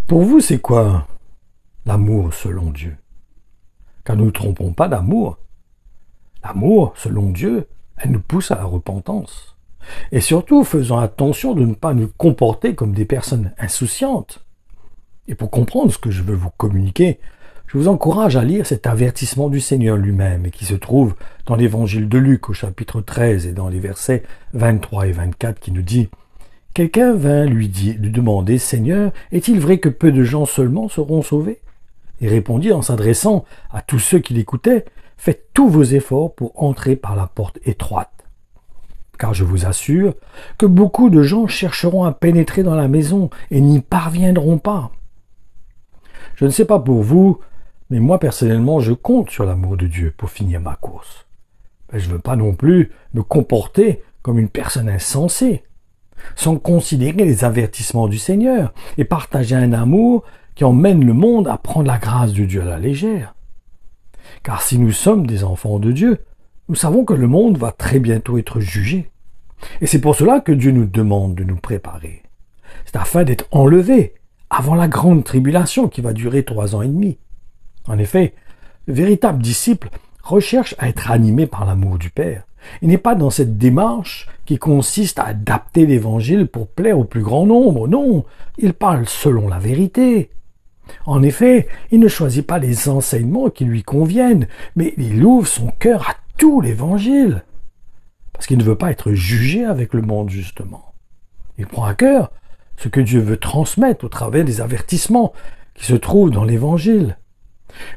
Pour vous, c'est quoi l'amour selon Dieu? Car nous ne nous trompons pas d'amour. L'amour, selon Dieu, elle nous pousse à la repentance. Et surtout, faisons attention de ne pas nous comporter comme des personnes insouciantes. Et pour comprendre ce que je veux vous communiquer, je vous encourage à lire cet avertissement du Seigneur lui-même et qui se trouve dans l'évangile de Luc au chapitre 13 et dans les versets 23 et 24 qui nous dit « Quelqu'un vint lui demander « Seigneur, est-il vrai que peu de gens seulement seront sauvés ?» Il répondit en s'adressant à tous ceux qui l'écoutaient « Faites tous vos efforts pour entrer par la porte étroite. Car je vous assure que beaucoup de gens chercheront à pénétrer dans la maison et n'y parviendront pas. » Je ne sais pas pour vous, mais moi personnellement, je compte sur l'amour de Dieu pour finir ma course. Mais je ne veux pas non plus me comporter comme une personne insensée, sans considérer les avertissements du Seigneur et partager un amour qui emmène le monde à prendre la grâce de Dieu à la légère. Car si nous sommes des enfants de Dieu, nous savons que le monde va très bientôt être jugé. Et c'est pour cela que Dieu nous demande de nous préparer. C'est afin d'être enlevés avant la grande tribulation qui va durer 3 ans et demi. En effet, le véritable disciple recherche à être animé par l'amour du Père. Il n'est pas dans cette démarche qui consiste à adapter l'Évangile pour plaire au plus grand nombre. Non, il parle selon la vérité. En effet, il ne choisit pas les enseignements qui lui conviennent, mais il ouvre son cœur à tout l'Évangile. Parce qu'il ne veut pas être jugé avec le monde, justement. Il prend à cœur ce que Dieu veut transmettre au travers des avertissements qui se trouvent dans l'Évangile.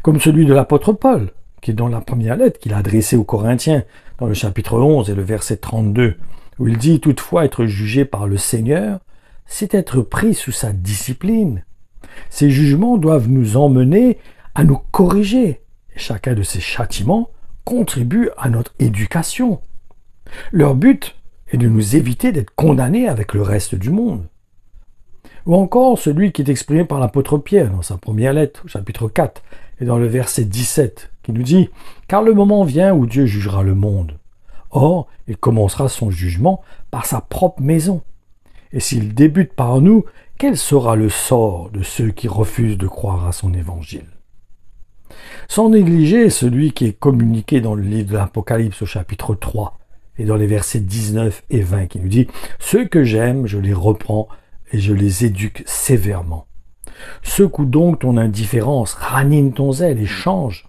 Comme celui de l'apôtre Paul, qui est dans la première lettre qu'il a adressée aux Corinthiens, dans le chapitre 11 et le verset 32, où il dit « Toutefois être jugé par le Seigneur, c'est être pris sous sa discipline. Ces jugements doivent nous emmener à nous corriger. Et chacun de ces châtiments contribue à notre éducation. Leur but est de nous éviter d'être condamnés avec le reste du monde. » Ou encore celui qui est exprimé par l'apôtre Pierre dans sa première lettre, au chapitre 4, et dans le verset 17, qui nous dit « Car le moment vient où Dieu jugera le monde. Or, il commencera son jugement par sa propre maison. Et s'il débute par nous, quel sera le sort de ceux qui refusent de croire à son évangile ?» Sans négliger celui qui est communiqué dans le livre de l'Apocalypse au chapitre 3, et dans les versets 19 et 20, qui nous dit « Ceux que j'aime, je les reprends, et je les éduque sévèrement. Secoue donc ton indifférence, ranime ton zèle et change.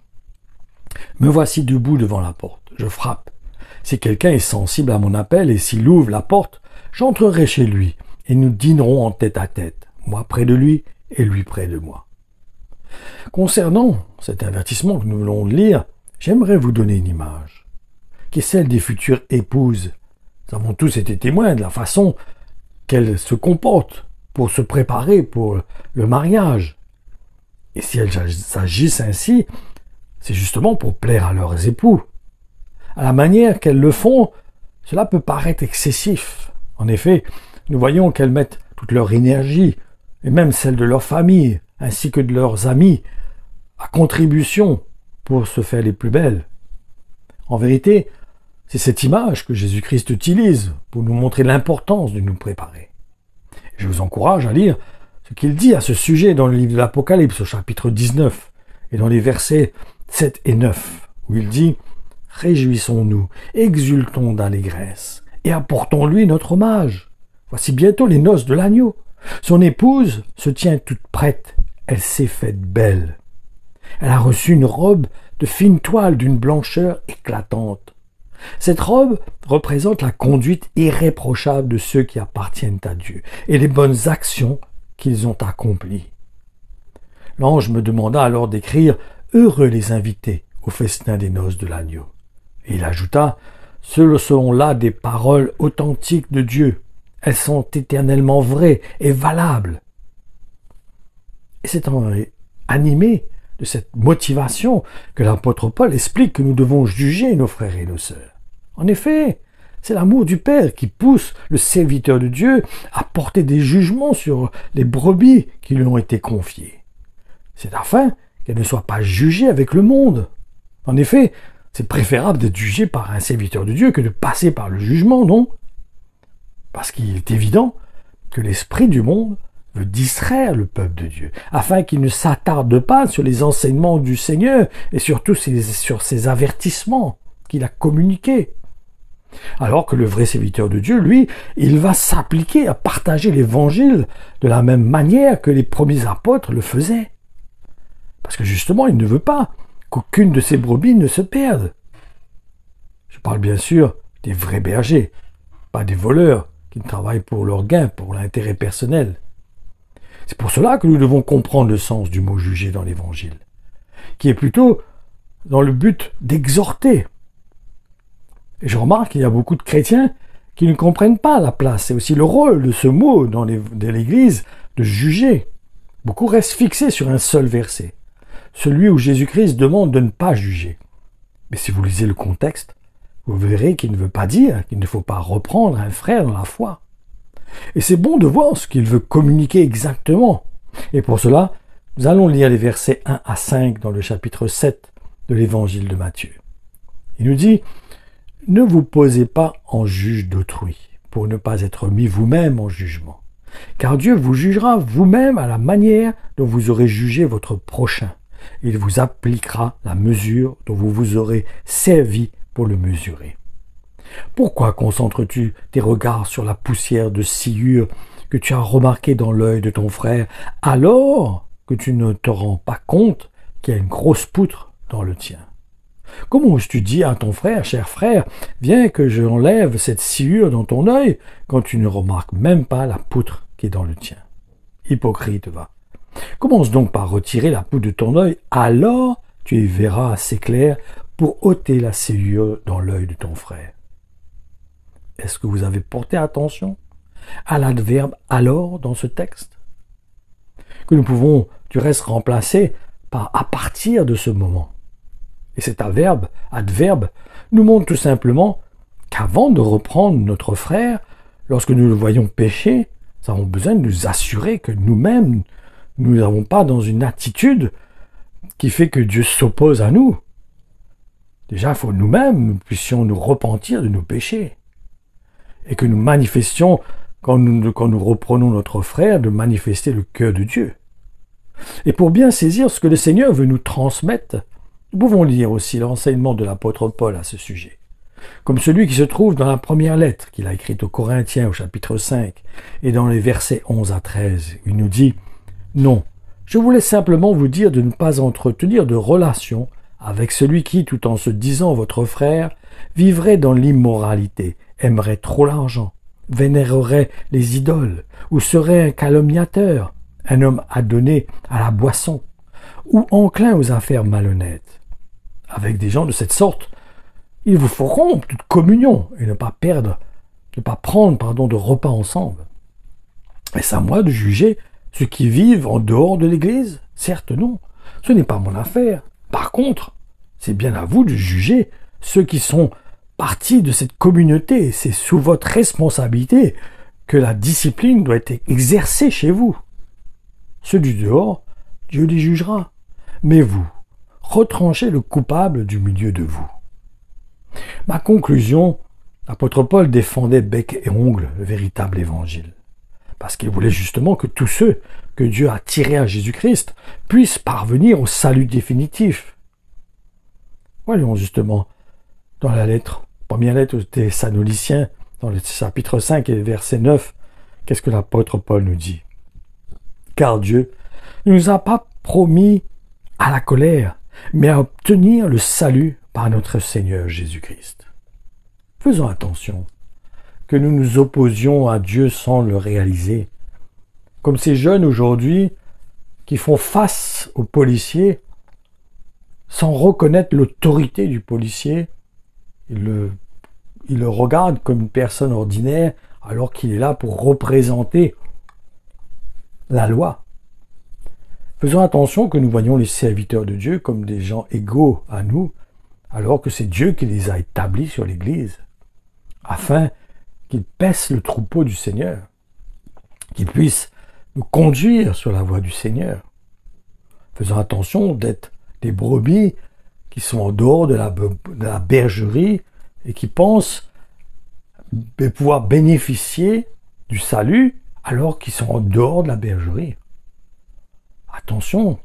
Me voici debout devant la porte, je frappe. Si quelqu'un est sensible à mon appel et s'il ouvre la porte, j'entrerai chez lui et nous dînerons en tête à tête, moi près de lui et lui près de moi. » Concernant cet avertissement que nous voulons lire, j'aimerais vous donner une image, qui est celle des futures épouses. Nous avons tous été témoins de la façon qu'elles se comportent pour se préparer pour le mariage. Et si elles agissent ainsi, c'est justement pour plaire à leurs époux. À la manière qu'elles le font, cela peut paraître excessif. En effet, nous voyons qu'elles mettent toute leur énergie, et même celle de leur famille, ainsi que de leurs amis, à contribution pour se faire les plus belles. En vérité, c'est cette image que Jésus-Christ utilise pour nous montrer l'importance de nous préparer. Je vous encourage à lire ce qu'il dit à ce sujet dans le livre de l'Apocalypse au chapitre 19 et dans les versets 7 et 9, où il dit « Réjouissons-nous, exultons d'allégresse et apportons-lui notre hommage. Voici bientôt les noces de l'agneau. Son épouse se tient toute prête, elle s'est faite belle. Elle a reçu une robe de fine toile d'une blancheur éclatante. Cette robe représente la conduite irréprochable de ceux qui appartiennent à Dieu et les bonnes actions qu'ils ont accomplies. » L'ange me demanda alors d'écrire « Heureux les invités au festin des noces de l'agneau. » Et il ajouta « Ce sont là des paroles authentiques de Dieu. Elles sont éternellement vraies et valables. » Et c'est animé de cette motivation que l'apôtre Paul explique que nous devons juger nos frères et nos sœurs. En effet, c'est l'amour du Père qui pousse le serviteur de Dieu à porter des jugements sur les brebis qui lui ont été confiées. C'est afin qu'elle ne soit pas jugée avec le monde. En effet, c'est préférable d'être jugé par un serviteur de Dieu que de passer par le jugement, non? Parce qu'il est évident que l'esprit du monde veut distraire le peuple de Dieu, afin qu'il ne s'attarde pas sur les enseignements du Seigneur et surtout sur ses avertissements qu'il a communiqués. Alors que le vrai serviteur de Dieu, lui, il va s'appliquer à partager l'évangile de la même manière que les premiers apôtres le faisaient. Parce que justement, il ne veut pas qu'aucune de ses brebis ne se perde. Je parle bien sûr des vrais bergers, pas des voleurs qui travaillent pour leur gain, pour l'intérêt personnel. C'est pour cela que nous devons comprendre le sens du mot juger dans l'évangile, qui est plutôt dans le but d'exhorter. Et je remarque qu'il y a beaucoup de chrétiens qui ne comprennent pas la place et aussi le rôle de ce mot dans l'Église de juger. Beaucoup restent fixés sur un seul verset, celui où Jésus-Christ demande de ne pas juger. Mais si vous lisez le contexte, vous verrez qu'il ne veut pas dire qu'il ne faut pas reprendre un frère dans la foi. Et c'est bon de voir ce qu'il veut communiquer exactement. Et pour cela, nous allons lire les versets 1 à 5 dans le chapitre 7 de l'évangile de Matthieu. Il nous dit « Ne vous posez pas en juge d'autrui, pour ne pas être mis vous-même en jugement. Car Dieu vous jugera vous-même à la manière dont vous aurez jugé votre prochain. Il vous appliquera la mesure dont vous vous aurez servi pour le mesurer. Pourquoi concentres-tu tes regards sur la poussière de sciure que tu as remarquée dans l'œil de ton frère, alors que tu ne te rends pas compte qu'il y a une grosse poutre dans le tien? Comment oses-tu dire à ton frère, cher frère, viens que j'enlève cette sciure dans ton œil, quand tu ne remarques même pas la poutre qui est dans le tien? Hypocrite, va. Commence donc par retirer la poutre de ton œil, alors tu y verras assez clair pour ôter la sciure dans l'œil de ton frère. Est-ce que vous avez porté attention à l'adverbe « alors » dans ce texte, que nous pouvons du reste remplacer par « à partir de ce moment ». Et cet adverbe nous montre tout simplement qu'avant de reprendre notre frère, lorsque nous le voyons pécher, nous avons besoin de nous assurer que nous-mêmes, nous n'avons pas dans une attitude qui fait que Dieu s'oppose à nous. Déjà, il faut nous-mêmes, nous puissions nous repentir de nos péchés. Et que nous manifestions, quand nous reprenons notre frère, de manifester le cœur de Dieu. Et pour bien saisir ce que le Seigneur veut nous transmettre, nous pouvons lire aussi l'enseignement de l'apôtre Paul à ce sujet, comme celui qui se trouve dans la première lettre qu'il a écrite aux Corinthiens au chapitre 5 et dans les versets 11 à 13. Il nous dit « Non, je voulais simplement vous dire de ne pas entretenir de relation avec celui qui, tout en se disant votre frère, vivrait dans l'immoralité, aimerait trop l'argent, vénérerait les idoles, ou serait un calomniateur, un homme adonné à la boisson, ou enclin aux affaires malhonnêtes. Avec des gens de cette sorte, il vous faut rompre toute communion et ne pas prendre de repas ensemble. Est-ce à moi de juger ceux qui vivent en dehors de l'Église? Certes non, ce n'est pas mon affaire. Par contre, c'est bien à vous de juger ceux qui sont partie de cette communauté. C'est sous votre responsabilité que la discipline doit être exercée chez vous. Ceux du dehors, Dieu les jugera. Mais vous, retranchez le coupable du milieu de vous. Ma conclusion, l'apôtre Paul défendait bec et ongle le véritable évangile. Parce qu'il voulait justement que tous ceux que Dieu a tirés à Jésus-Christ puissent parvenir au salut définitif. Voyons justement dans la première lettre aux Thessaloniciens, dans le chapitre 5 et verset 9, qu'est-ce que l'apôtre Paul nous dit? Car Dieu ne nous a pas promis à la colère, mais à obtenir le salut par notre Seigneur Jésus-Christ. Faisons attention que nous nous opposions à Dieu sans le réaliser. Comme ces jeunes aujourd'hui qui font face aux policiers sans reconnaître l'autorité du policier. Il le regarde comme une personne ordinaire alors qu'il est là pour représenter la loi. Faisons attention que nous voyons les serviteurs de Dieu comme des gens égaux à nous, alors que c'est Dieu qui les a établis sur l'Église, afin qu'ils paissent le troupeau du Seigneur, qu'ils puissent nous conduire sur la voie du Seigneur. Faisons attention d'être des brebis qui sont en dehors de la bergerie et qui pensent pouvoir bénéficier du salut alors qu'ils sont en dehors de la bergerie. Attention,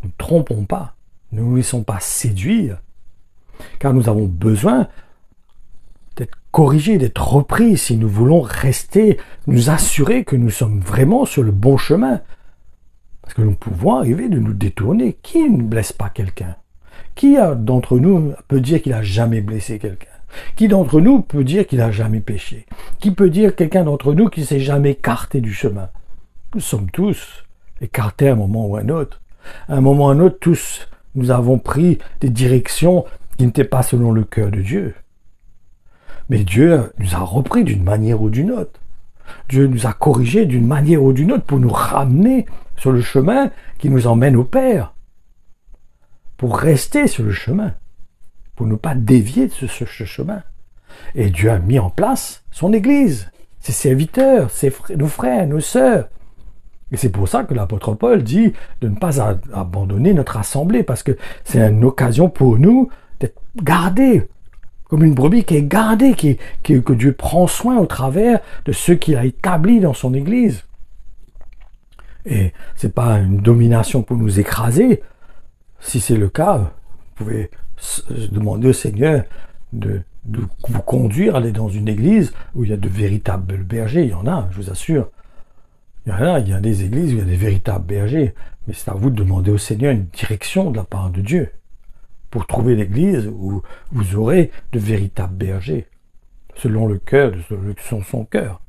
ne nous trompons pas, ne nous laissons pas séduire, car nous avons besoin d'être corrigés, d'être repris si nous voulons rester, nous assurer que nous sommes vraiment sur le bon chemin. Parce que nous pouvons arriver de nous détourner. Qui ne blesse pas quelqu'un? Qui d'entre nous peut dire qu'il n'a jamais blessé quelqu'un? Qui d'entre nous peut dire qu'il n'a jamais péché? Qui peut dire quelqu'un d'entre nous qui ne s'est jamais écarté du chemin? Nous sommes tous écartés à un moment ou à un autre. À un moment ou à un autre, tous, nous avons pris des directions qui n'étaient pas selon le cœur de Dieu. Mais Dieu nous a repris d'une manière ou d'une autre. Dieu nous a corrigés d'une manière ou d'une autre pour nous ramener sur le chemin qui nous emmène au Père. Pour rester sur le chemin. Pour ne pas dévier de ce chemin. Et Dieu a mis en place son Église, ses serviteurs, nos frères, nos sœurs. Et c'est pour ça que l'apôtre Paul dit de ne pas abandonner notre assemblée, parce que c'est une occasion pour nous d'être gardés, comme une brebis qui est gardée, que Dieu prend soin au travers de ceux qu'il a établis dans son Église. Et ce n'est pas une domination pour nous écraser. Si c'est le cas, vous pouvez demander au Seigneur de vous conduire, aller dans une église où il y a de véritables bergers. Il y en a, je vous assure. Il y a des églises où il y a des véritables bergers. Mais c'est à vous de demander au Seigneur une direction de la part de Dieu pour trouver l'église où vous aurez de véritables bergers, selon le cœur, selon son cœur.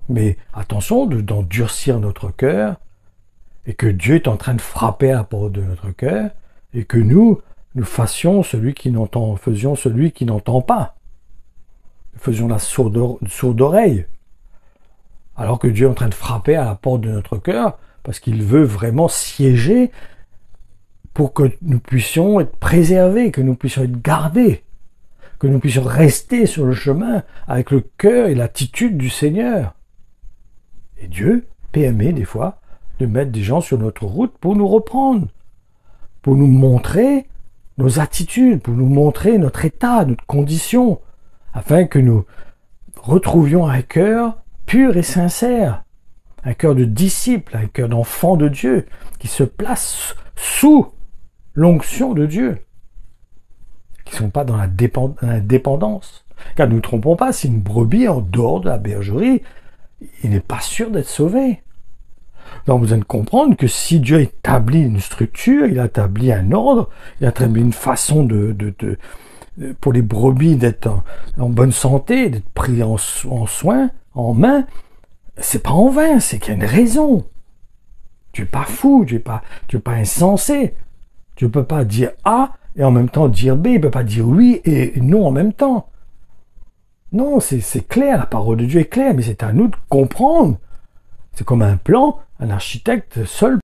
Mais attention d'endurcir notre cœur, et que Dieu est en train de frapper à la porte de notre cœur, et que nous faisions celui qui n'entend pas. Nous faisions la sourde oreille. Alors que Dieu est en train de frapper à la porte de notre cœur, parce qu'il veut vraiment siéger pour que nous puissions être préservés, que nous puissions être gardés, que nous puissions rester sur le chemin avec le cœur et l'attitude du Seigneur. Et Dieu permet des fois de mettre des gens sur notre route pour nous reprendre, pour nous montrer nos attitudes, pour nous montrer notre état, notre condition, afin que nous retrouvions un cœur pur et sincère, un cœur de disciple, un cœur d'enfant de Dieu, qui se place sous l'onction de Dieu, qui ne sont pas dans la dépendance. Car ne nous trompons pas, si une brebis est en dehors de la bergerie, il n'est pas sûr d'être sauvé. Donc vous allez comprendre que si Dieu établit une structure, il a établi un ordre, il a établi une façon pour les brebis d'être en bonne santé, d'être pris en soin, en main, c'est pas en vain, c'est qu'il y a une raison. Tu n'es pas fou, tu n'es pas insensé. Tu ne peux pas dire A et en même temps dire B, tu ne peux pas dire oui et non en même temps. Non, c'est clair, la parole de Dieu est claire, mais c'est à nous de comprendre. C'est comme un plan, un architecte seul